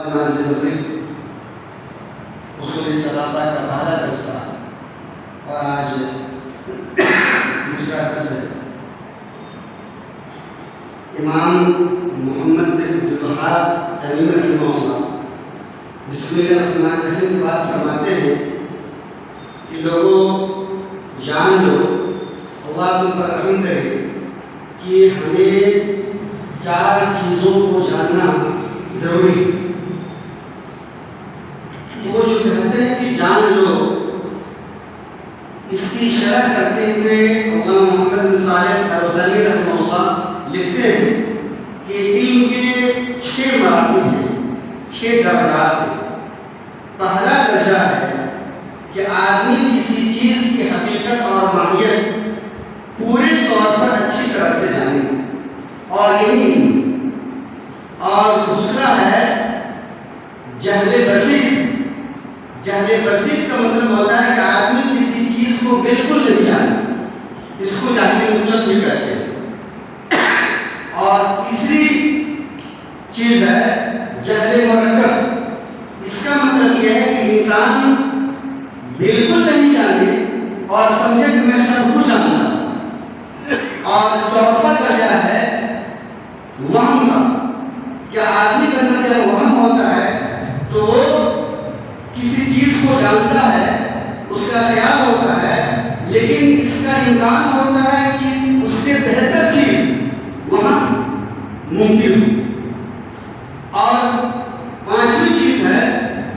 منازل الفقہ اصول ثلاثہ کا پہلا درس تھا اور آج دوسرا درس ہے۔ امام محمد بن عبدالوہاب تمیمی رحمہ اللہ بسم اللہ الرحمن الرحیم کی بات فرماتے ہیں کہ لوگوں جان لو، اللہ تم پر رحم کرے کہ ہمیں 4 چیزوں کو جاننا ضروری ہے۔ وہ جو کہتے ہیں کہ جان لو، اس کی شرح کرتے ہوئے علامہ محمد بن صالح العثیمین رحمہ اللہ لکھتے ہیں کہ علم کے 6 مراتب ہیں، 6 درجات ہیں۔ پہلا درجہ ہے کہ آدمی کسی چیز کی حقیقت اور ماہیت پورے طور پر اچھی طرح سے جانے اور یہی، اور دوسرا ہے جہل بسیط۔ جہل بسیط کا مطلب ہوتا ہے کہ آدمی کسی چیز کو بالکل نہیں جانے، اس کو جہل مطلب بھی کہتے ہیں۔ اور تیسری چیز ہے جہل مرکب۔ اس کا مطلب یہ ہے کہ انسان بالکل نہیں جانے اور سمجھے کہ میں سب کچھ جانتا ہوں۔ اور چوتھا درجہ ہے وہم کا، کہ آدمی کے اندر جب وہم ہوتا ہے تو وہ کسی چیز کو جانتا ہے، اس کا خیال ہوتا ہے، لیکن اس کا امکان ہوتا ہے کہ اس سے بہتر چیز وہاں ممکن ہو۔ اور 5ویں چیز ہے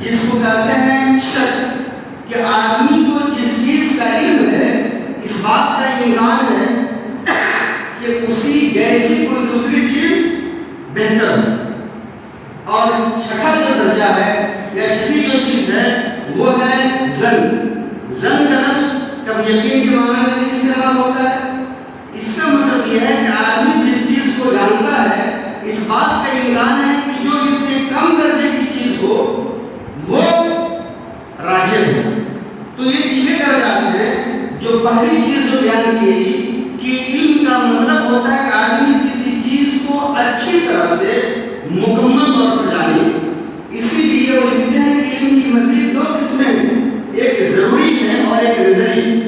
جس کو کہتے ہیں شک، کہ آدمی کو جس چیز کا علم ہے اس بات کا امکان ہے کہ اسی جیسی کوئی دوسری چیز بہتر ہو۔ اور 6واں جو درجہ ہے یا 6ویں جو چیز ہے وہ ہے ظن۔ ظن کا لفظ کب یقین کے معنی میں بھی استعمال ہوتا ہے۔ اس کا مطلب یہ ہے کہ آدمی جس چیز کو جانتا ہے اس بات کا امکان ہے کہ جو اس سے کم درجے کی چیز ہو وہ راجح ہو۔ تو یہ 6 درجات ہیں۔ جو پہلی چیز جو بیان کی گئی کہ علم کا مطلب ہوتا ہے کہ آدمی کسی چیز کو اچھی طرح سے مکمل طور پر جانے۔ اسی لیے وہ لکھتے ہیں کہ علم کی مزید 2 قسمیں ہیں، ایک ضروری ہے اور ایک نظری۔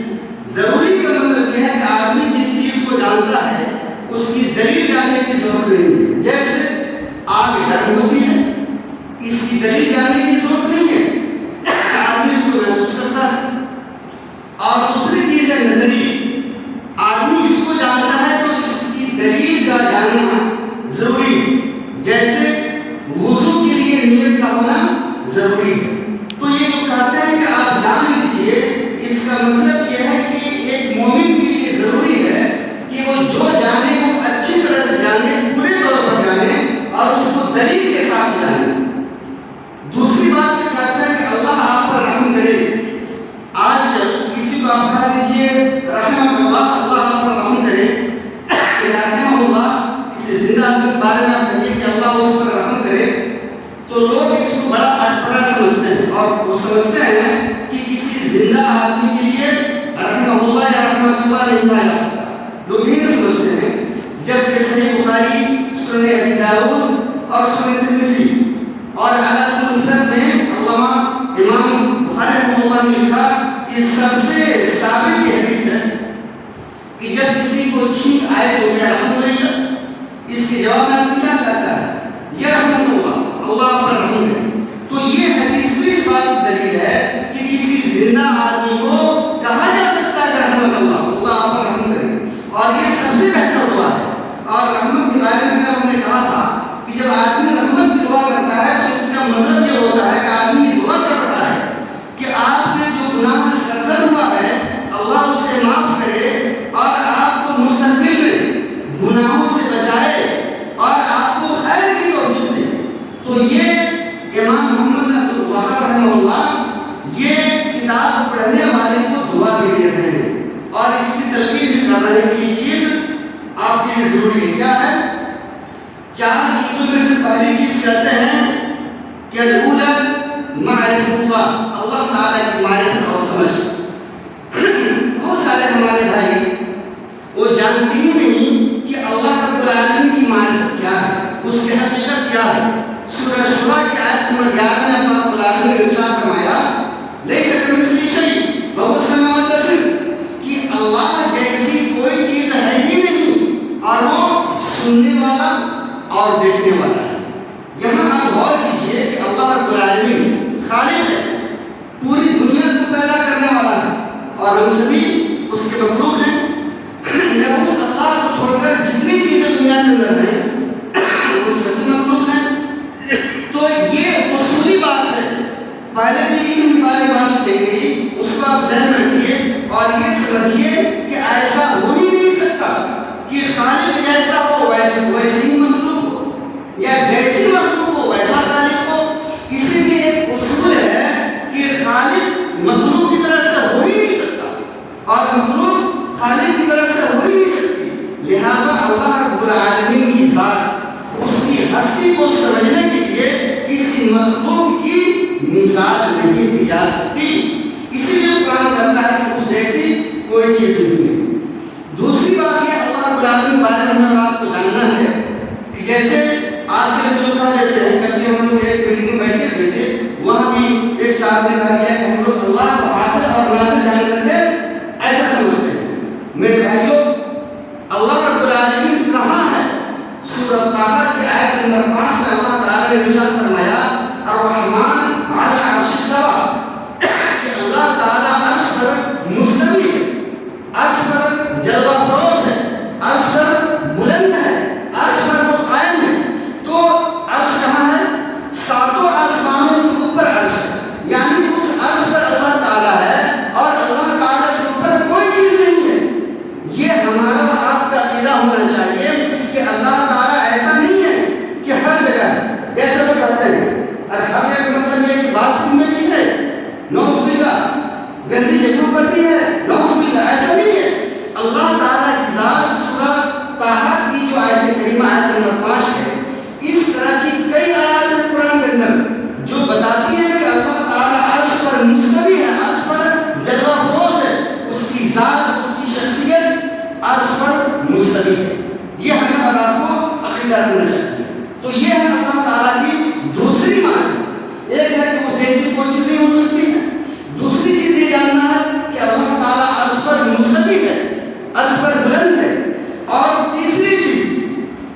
ضروری کا مطلب یہ ہے کہ آدمی جس چیز کو جانتا ہے اس کی دلیل جاننے کی ضرورت نہیں ہے۔ جیسے آگ گرم ہوتی ہے، اس کی دلیل جاننے کی ضرورت نہیں ہے، آدمی اس کو محسوس کرتا ہے۔ اور دوسری چیز ہے نظری، آدمی اس کو جانتا ہے تو اس کی دلیل کا جاننا ضروری ہے۔ جیسے وضو کے لیے نیت کا ہونا ضروری ہے۔ تو یہ جو کہتے ہیں کہ آپ جان لیجئے، اس کا مطلب یہ ہے کہ ایک مومن کے لیے ضروری ہے کہ وہ جو جانے وہ اچھی طرح سے جانے، پورے طور پر جانے اور اس کو دلیل کے ساتھ جانے۔ دوسری بات یہ کہتا ہے کہ اللہ آپ پر رحم کرے۔ آج کل کسی کو آپ کہہ دیجئے رحمۃ اللہ، اللہ آپ پر رحم کرے، رحمہ اللہ، کسی زندہ آدمی کے بارے میں آپ کہیے کہ اللہ اس پر رحم کرے، تو لوگ اس کو بڑا اٹپٹا سمجھتے ہیں اور وہ سمجھتے ہیں کہ کسی زندہ آدمی کے لیے رحمہ اللہ یا رحمۃ اللہ نہیں کہا جا سکتا۔ لوگ یہ سمجھتے ہیں، جبکہ صحیح بخاری، سنن ابی داؤد اور سنن ترمذی اور علی المسند میں علامہ امام بخاری رحمہ اللہ نے لکھا کہ سب سے ثابت یہ حدیث ہے کہ جب کسی کو چھینک آئے تو کیا الحمدللہ، اس کے جواب میں آدمی کیا کہتا ہے؟ یا رحمۃ اللہ، اللہ پر رحم کرے۔ تو یہ حدیث بھی اس بات کی دلیل ہے کہ کسی زندہ آدمی کو کہا جا سکتا ہے کہ رحمۃ اللہ، اللہ پر رحم کرے، اور یہ سب سے بہتر دعا ہے۔ اور رحمت کے بارے میں ہم نے کہا تھا کہ جب آدمی رحمت کی دعا کرتا ہے تو اس کا مطلب یہ ہوتا ہے کہ آدمی یہ دعا کرتا ہے کہ آپ سے جو گناہ سرزد ہوا ہے اللہ اسے معاف کرے اور آپ کو مستقبل میں گناہوں سے بچائے اور آپ کو خیر کی توفیق دے۔ تو یہ امام محمد بن عبدالوہاب رحمہ اللہ یہ کتاب پڑھنے والے کو دعا بھی دے رہے ہیں اور اس کی تلقین بھی کر رہے ہیں کہ یہ چیز آپ کے لیے ضروری ہے۔ کیا ہے؟ 4 چیزوں میں سے پہلی چیز کہتے ہیں کہ الاولی معرفت اللہ، اللہ تعالیٰ کی معرفت اور سمجھ۔ بہت سارے ہمارے بھائی وہ جانتے ہی نہیں کہ اللہ رب العالمین کی معرفت کیا ہے، اس کی حقیقت کیا ہے۔ سورہ شورى کی آیت خالق ہے، پوری دنیا کو پیدا کرنے والا ہے، اور ہم سبھی اس کے مخلوق ہیں۔ اس اللہ کو چھوڑ کر جتنی چیزیں دنیا کے اندر ہیں وہ سبھی مخلوق ہیں۔ تو یہ اصولی بات ہے، پہلے بھی ان بارے بات کہی گئی، اس کو آپ ذہن میں رکھیے اور یہ سمجھیے کہ ایسا ہو ہی نہیں سکتا کہ خالق جیسا ہو ویسے ہی مخلوق ہو، یا جیسی مخلوق ہو ویسا خالق ہو۔ اسی لیے ایک اصول ہے کہ خالق مخلوق کی طرف سے ہو ہی نہیں سکتا اور مخلوق خالق کی طرف سے ہو ہی نہیں سکتی۔ لہٰذا اللہ رب العالمین کی ذات، اس کی ہستی کو سمجھنے کے لیے کسی مخلوق کی مثال نہیں دی جا سکتی۔ اسی لیے قرآن کہتا ہے کہ اس جیسی کوئی چیز نہیں ہے۔ دوسری بات یہ اللہ رب العالمین بارے میں ہمیں آپ کو جاننا ہے کہ جیسے آج کل لوگ کہا دیتے ہیں، کل ہم لوگ ایک میٹنگ میں بیٹھے ہوئے تھے، وہاں بھی ایک صاحب نے کہا کہ ہم لوگ اللہ کو حاصل اور ناصر جان کر کے ایسا سمجھتے ہیں۔ میرے بھائیوں، اللہ رب العالمین کہاں ہے؟ سورہ طٰہٰ کی آیت نمبر 5 میں اللہ تعالیٰ نے ارشاد فرمایا الرحمن علی العرش استویٰ، کہ اللہ تعالیٰ عرش پر مستوی ہے، عرش پر جلوہ فروز ہے، عرش پر بلند ہے، عرش پر وہ قائم ہے۔ تو عرش کہاں ہے؟ ساتوں آسمانوں کے اوپر عرش ہے، یعنی اس عرش پر اللہ تعالیٰ ہے اور اللہ تعالیٰ سے اوپر کوئی چیز نہیں ہے۔ یہ ہمارا آپ کا عقیدہ ہونا چاہیے کہ اللہ تعالیٰ ایسا نہیں ہے کہ ہر جگہ ہے، جیسے وہ کہتے ہیں اور ہر جگہ کا مطلب یہ کہ باتھ روم میں بھی ہے، نعوذ باللہ، گندی جگہوں پر بھی ہے، نعوذ باللہ، ایسا نہیں ہے۔ اللہ تعالیٰ کی ذات سورہ طٰہٰ کی جو آیت کریمہ آیت نمبر 5 ہے، اس طرح کی کئی آیات ہیں قرآن کے اندر جو بتاتی ہیں کہ اللہ تعالیٰ عرش پر مستوی ہے، عرش پر جلوہ فروز ہے، اس کی ذات، اس کی شخصیت عرش پر مستوی ہے۔ یہ ہمیں اور آپ کو عقیدہ رکھنا چاہیے۔ تو یہ ہے اللہ تعالیٰ کی دوسری معنی۔ ایک ہے کہ اس جیسی کوئی چیز نہیں ہو سکتی ہے، دوسری چیز یہ جاننا ہے کہ اللہ تعالیٰ عرش پر مستوی ہے، عرش پر بلند ہے، اور تیسری چیز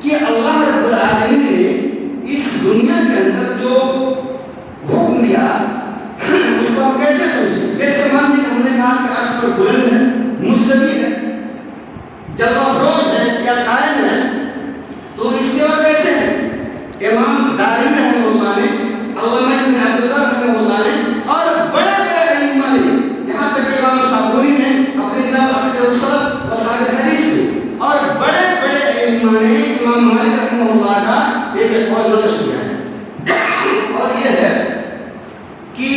کہ اللہ رب العالمین نے اس دنیا کے اندر جو حکم دیا اس کو ہم کیسے سمجھیں؟ کیسے مانیں کہ ہم نے کہا کہ عرش پر بلند ہے، مستوی ہے، جلوہ فروز ہے یا قائم ہے، تو اس کے بعد کیسے ہے؟ امام دارمی رحمہ اللہ نے، علامہ ابن عبداللہ رحمہ اللہ نے، اور بڑے بڑے ائمہ نے، یہاں تک کہ امام صابونی نے اپنی کتاب عقیدۃ السلف و صحاح الحدیث میں، اور بڑے بڑے ائمہ نے امام مالک رحمہ اللہ کا ایک قول نقل کیا ہے، اور یہ ہے کہ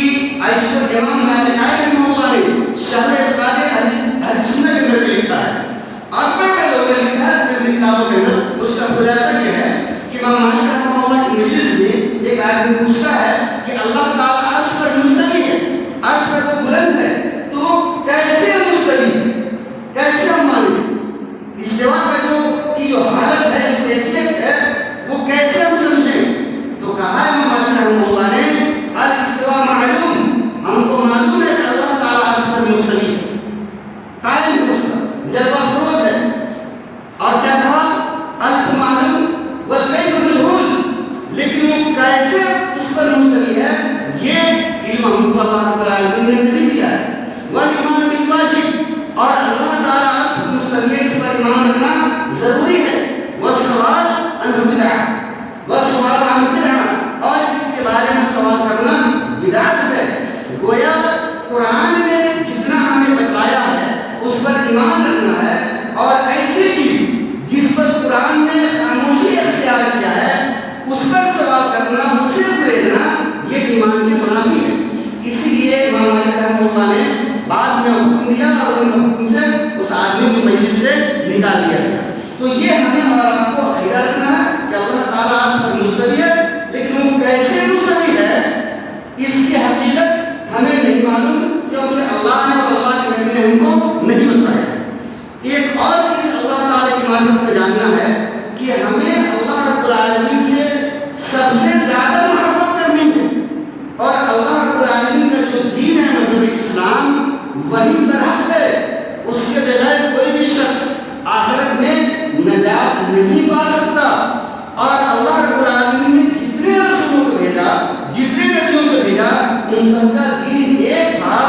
امام مالک رحمہ اللہ نے شرح اعتقاد اہل سنت کے اندر لکھا ہے، اور بڑے بڑے لوگوں نے لکھا ہے اپنی کتابوں کے اندر۔ اس کا خلاصہ یہ ہے کہ امام مالک رحمہ اللہ کی مجلس میں ایک آدمی پوچھتا ہے کہ اللہ تعالیٰ عرش پر مستوی ہے، عرش پر وہ بلند ہے، تو وہ کیسے مستوی ہے؟ کیسے ہم مانیں؟ استوا کا جو حالت ہے، جو کیفیت ہے، وہ کیسے ہم سمجھیں؟ تو کہا ہے امام مالک رحمہ اللہ نے الاستواء معلوم، ہم کو معلوم ہے کہ اللہ تعالیٰ عرش پر مستوی ہے، قائم ہے، اس پر جلوہ فروز ہے، اور کیا کہا الف معلوم والکیف مجہول، لیکن وہ کیسے اس پر مستوی ہے یہ علم ہم کو اللہ رب العالمین نے نہیں دیا ہے۔ والایمان بالواجب، اور اللہ تعالیٰ عرش پر مستوی ہے، اس پر ایمان رکھنا ضروری ہے۔ والسؤال عنہ بدعہ، والسؤال عنہ بدعہ، اور اس کے بارے میں سوال کرنا بدعت ہے۔ گویا قرآن میں جتنا ہمیں بتایا ہے اس پر ایمان رکھنا ہے، اور ایسی چیز جس پر قرآن نے خاموشی اختیار کیا ہے اس پر سوال کرنا، اسے پریدنا، یہ ایمان کے منافی ہے۔ اسی لیے امام مالک رحمہ اللہ نے بعد میں حکم دیا اور ان حکم سے اس آدمی کو مجلس سے نکال دیا گیا۔ تو یہ ہمیں اور آپ کو عقیدہ رکھنا ہے کہ اللہ تعالیٰ عرش پر مستوی ہے، لیکن وہ کیسے مستوی ہے اس کی حقیقت ہمیں نہیں معلوم، کیونکہ اللہ نے اور اللہ کے نبی نے ہم کو نہیں بتایا۔ ایک اور چیز اللہ تعالیٰ کی معرفت میں جاننا ہے کہ ہمیں اللہ رب العالمین سے سب سے زیادہ محبت کرنی ہے، اور اللہ رب العالمین کا جو دین ہے مذہب اسلام وہی برحق ہے، اس کے بغیر کوئی بھی شخص آخرت میں نجات نہیں پا سکتا۔ اور اللہ رب العالمین نے جتنے رسولوں کو بھیجا، جتنے نبیوں کو بھیجا، ان سب کا دین ایک تھا،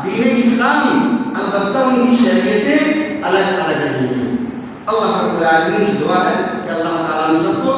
دین اسلام، البتہ ان کی شریعتیں الگ الگ نہیں ہیں۔ اللہ رب العالمین سے دعا ہے کہ اللہ تعالیٰ ہم سب کو